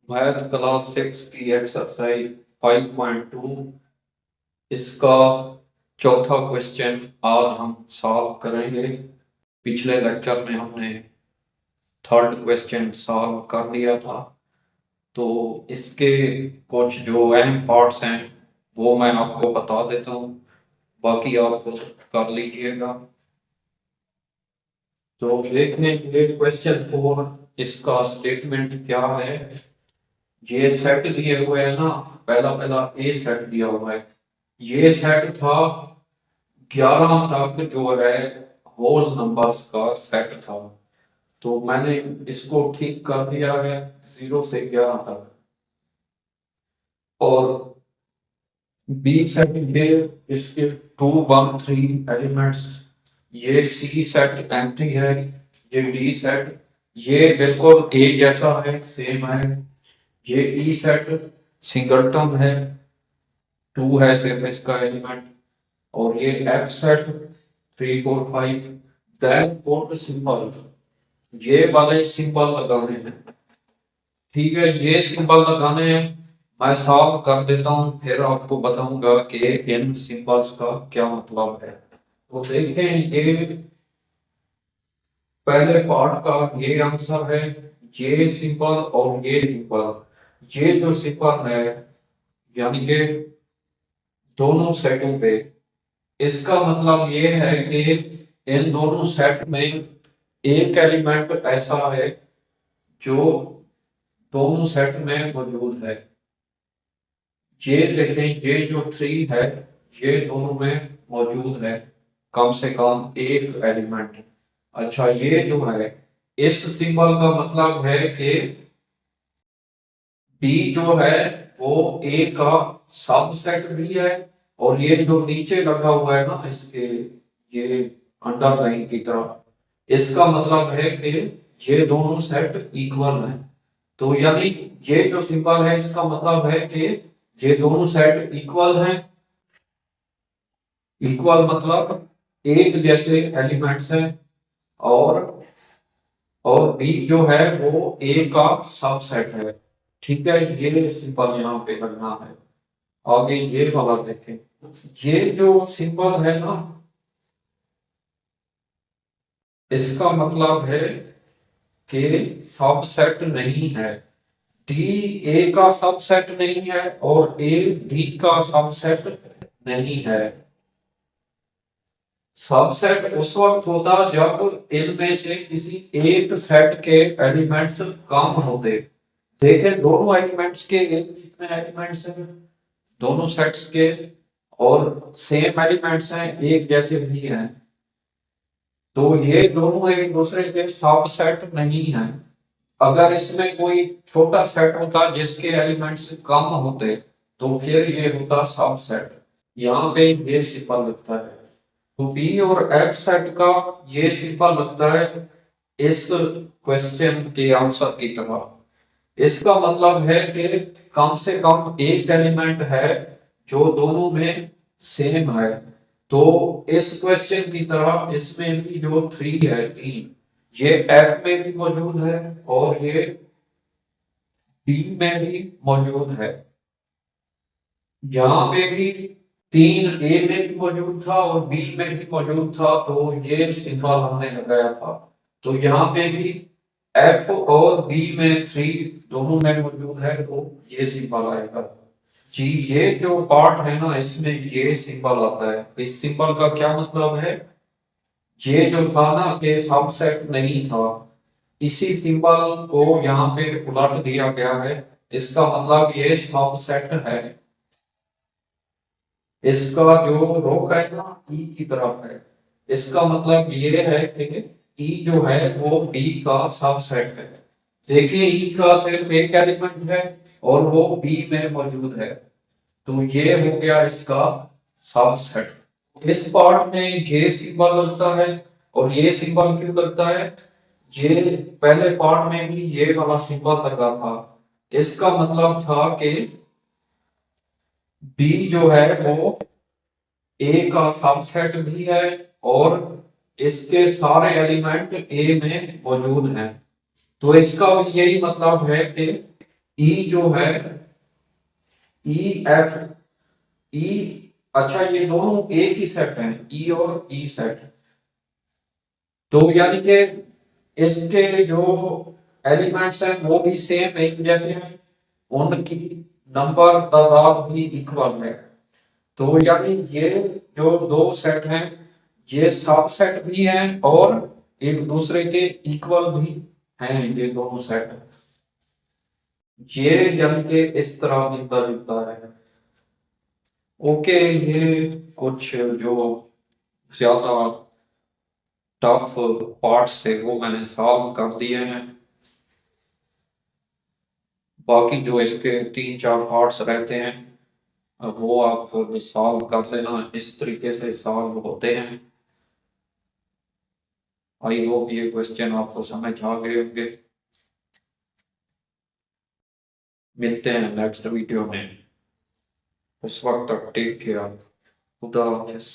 Math class 6 की exercise 5.2 इसका चौथा क्वेश्चन आज हम सॉल्व करेंगे। पिछले लेक्चर में हमने थर्ड क्वेश्चन सॉल्व कर लिया था, तो इसके कुछ जो अहम पार्ट्स हैं वो मैं आपको बता देता हूँ, बाकी आप खुद कर लीजिएगा। तो देखेंगे क्वेश्चन 4, इसका स्टेटमेंट क्या है। ये सेट दिए हुए है ना, पहला ए सेट दिया हुआ है। ये सेट था 11 तक जो है होल नंबर्स का सेट था, तो मैंने इसको ठीक कर दिया है 0 से 11 तक। और बी सेट ये इसके 2 1 3 एलिमेंट्स, ये सी सेट एम्प्टी है, ये डी सेट ये बिल्कुल ए जैसा है, सेम है। ये ई सेट सिंगलटन है, 2 है सिर्फ इसका एलिमेंट। और ये F set 3 4 5। Then put symbol, ये वाले सिंबल लगाने हैं। ठीक है, ये सिंबल लगाने हैं। मैं सॉल्व कर देता हूँ, फिर आपको बताऊंगा कि इन सिंबल्स का क्या मतलब है। तो देखें, ये पहले पार्ट का ये आंसर है। ये सिंबल और ये सिंबल, ये जो सिंबल है यानी कि दोनों साइडों पे, इसका मतलब ये है कि इन दोनों सेट में एक एलिमेंट ऐसा है जो दोनों सेट में मौजूद है। ये देखें, ये जो 3 है ये दोनों में मौजूद है, कम से कम एक एलिमेंट। अच्छा, ये जो है इस सिंबल का मतलब है कि बी जो है वो ए का सबसेट भी है। और ये जो नीचे लगा हुआ है ना इसके, ये अंडरलाइन की तरह, इसका मतलब है कि ये दोनों सेट इक्वल हैं। तो यानी ये जो सिंबल है इसका मतलब है कि ये दोनों सेट इक्वल हैं। इक्वल मतलब एक जैसे एलिमेंट्स हैं। और और बी जो है वो ए का सबसेट है। ठीक है, ये सिंबल यहाँ पे लगना है। आगे ये वाला देखें, ये जो सिंबल है ना, इसका मतलब है कि सबसेट नहीं है। डी ए का सबसेट नहीं है और ए डी का सबसेट नहीं है। सबसेट उस वक्त होता जब इनमें से किसी एक सेट के एलिमेंट्स कम होते। देखें, दोनों एलिमेंट्स के कितने एलिमेंट्स हैं, दोनों सेट्स के, और सेम एलिमेंट्स हैं, एक जैसे भी हैं। तो ये दोनों एक दूसरे के सबसेट नहीं हैं। अगर इसमें कोई छोटा सेट होता जिसके एलिमेंट्स कम होते तो फिर ये होता सबसेट। यहाँ पे ये सिंबल लगता है। तो बी और एफ सेट का ये सिंबल लगता है इस क्वेश्चन के आंसर की तरह। इसका मतलब है कि कम से कम एक एलिमेंट है जो दोनों में सेम है। तो इस क्वेश्चन की तरह इसमें भी जो 3 है, 3, ये एफ में भी मौजूद है और ये बी में भी मौजूद है। यहाँ पे भी 3 ए में भी मौजूद था और बी में भी मौजूद था, तो ये सिंबल हमने लगाया था। तो यहाँ पे भी एफ और बी में 3 दोनों में मौजूद है, तो ये सिंबल आएगा। जी, ये जो पार्ट है ना इसमें ये सिंबल आता है। इस सिंबल का क्या मतलब है, ये जो था ना कि सबसेट नहीं था, इसी सिंबल को यहाँ पे उलट दिया गया है। इसका मतलब ये सबसेट है। इसका जो रुख है ना ई की तरफ है, इसका मतलब ये है कि ई जो है वो बी का सबसेट है। देखिए, ई का सिर्फ एक एलिमेंट है और वो बी में मौजूद है, तो ये हो गया इसका सबसेट। इस पार्ट में ये सिंबल लगता है। और ये सिंबल क्यों लगता है, ये पहले पार्ट में भी ये वाला सिंबल लगा था। इसका मतलब था कि बी जो है वो ए का सबसेट भी है और इसके सारे एलिमेंट ए में मौजूद हैं। तो इसका भी यही मतलब है कि ई जो है ई एफ ई, अच्छा ये दोनों एक ही सेट हैं, ई और ई सेट। तो यानी कि इसके जो एलिमेंट्स हैं वो भी सेम एक जैसे हैं, उनकी नंबर तादाद भी इक्वल है। तो यानी ये जो दो सेट हैं ये सब सेट भी हैं और एक दूसरे के इक्वल भी हैं ये दोनों सेट। ये यानी कि इस तरह मिलता जुलता है। ओके, ये कुछ जो ज्यादा टफ पार्ट्स थे वो मैंने सॉल्व कर दिए हैं। बाकी जो इसके 3-4 पार्ट्स रहते हैं वो आप सॉल्व कर लेना, इस तरीके से सॉल्व होते हैं। आई होप ये क्वेश्चन आपको समझ आ गए होंगे। मिलते हैं नेक्स्ट वीडियो में, उस वक्त तक टेक केयर, खुदा हाफिज।